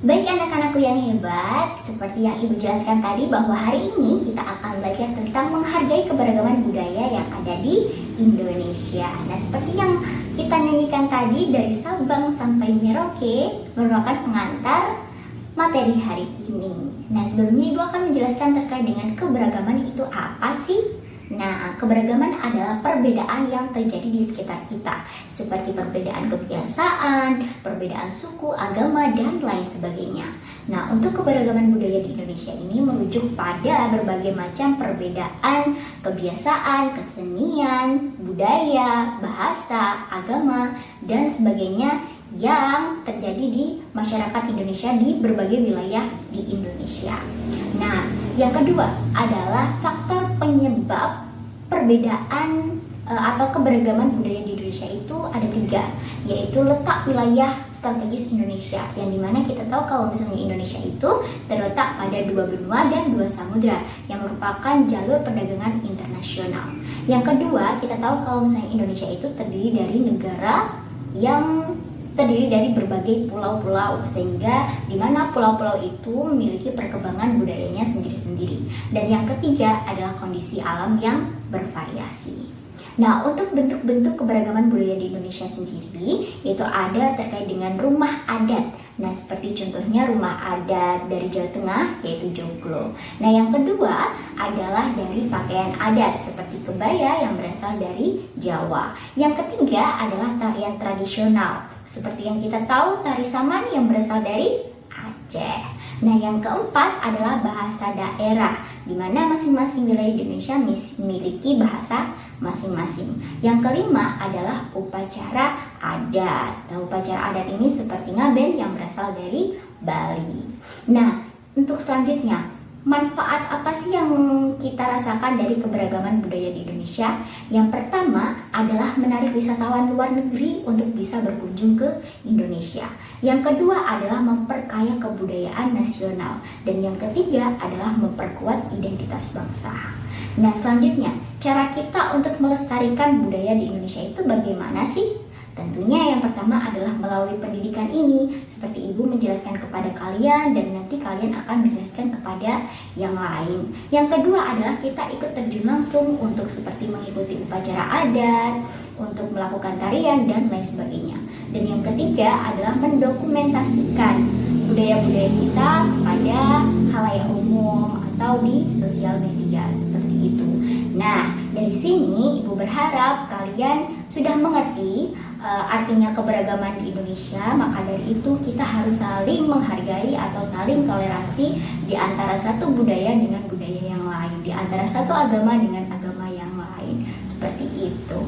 Baik anak-anakku yang hebat, seperti yang Ibu jelaskan tadi bahwa hari ini kita akan belajar tentang menghargai keberagaman budaya yang ada di Indonesia. Nah, seperti yang kita nyanyikan tadi dari Sabang sampai Merauke merupakan pengantar materi hari ini. Nah, sebelumnya Ibu akan menjelaskan terkait dengan keberagaman itu apa sih? Nah, keberagaman adalah perbedaan yang terjadi di sekitar kita, seperti perbedaan kebiasaan, perbedaan suku, agama, dan lain sebagainya. Nah, untuk keberagaman budaya di Indonesia ini merujuk pada berbagai macam perbedaan kebiasaan, kesenian, budaya, bahasa, agama, dan sebagainya yang terjadi di masyarakat Indonesia di berbagai wilayah di Indonesia. Nah, yang kedua adalah faktor penyebab perbedaan atau keberagaman budaya di Indonesia itu ada tiga, yaitu letak wilayah strategis Indonesia, yang dimana kita tahu kalau misalnya Indonesia itu terletak pada dua benua dan dua samudra yang merupakan jalur perdagangan internasional. Yang kedua, kita tahu kalau misalnya Indonesia itu terdiri dari negara yang terdiri dari berbagai pulau-pulau, sehingga di mana pulau-pulau itu memiliki perkembangan budayanya sendiri-sendiri. Dan yang ketiga adalah kondisi alam yang bervariasi. Nah, untuk bentuk-bentuk keberagaman budaya di Indonesia sendiri, itu ada terkait dengan rumah adat. Nah, seperti contohnya rumah adat dari Jawa Tengah, yaitu joglo. Nah, yang kedua adalah dari pakaian adat, seperti kebaya yang berasal dari Jawa. Yang ketiga adalah tarian tradisional, seperti yang kita tahu tari saman yang berasal dari Aceh. Nah, yang keempat adalah bahasa daerah, di mana masing-masing wilayah Indonesia memiliki bahasa masing-masing. Yang kelima adalah upacara adat. Nah, upacara adat ini seperti ngaben yang berasal dari Bali. Nah, untuk selanjutnya, manfaat apa sih yang kita rasakan dari keberagaman budaya di Indonesia? Yang pertama adalah menarik wisatawan luar negeri untuk bisa berkunjung ke Indonesia. Yang kedua adalah memperkaya kebudayaan nasional. Dan yang ketiga adalah memperkuat identitas bangsa. Nah, selanjutnya, cara kita untuk melestarikan budaya di Indonesia itu bagaimana sih? Tentunya yang pertama adalah melalui pendidikan ini, seperti Ibu menjelaskan kepada kalian dan nanti kalian akan menjelaskan kepada yang lain. Yang kedua adalah kita ikut terjun langsung untuk seperti mengikuti upacara adat, untuk melakukan tarian dan lain sebagainya. Dan yang ketiga adalah mendokumentasikan budaya-budaya kita pada halayak umum atau di sosial media seperti itu. Nah, dari sini Ibu berharap kalian sudah mengerti artinya keberagaman di Indonesia. Maka dari itu kita harus saling menghargai atau saling toleransi di antara satu budaya dengan budaya yang lain, di antara satu agama dengan agama yang lain, seperti itu.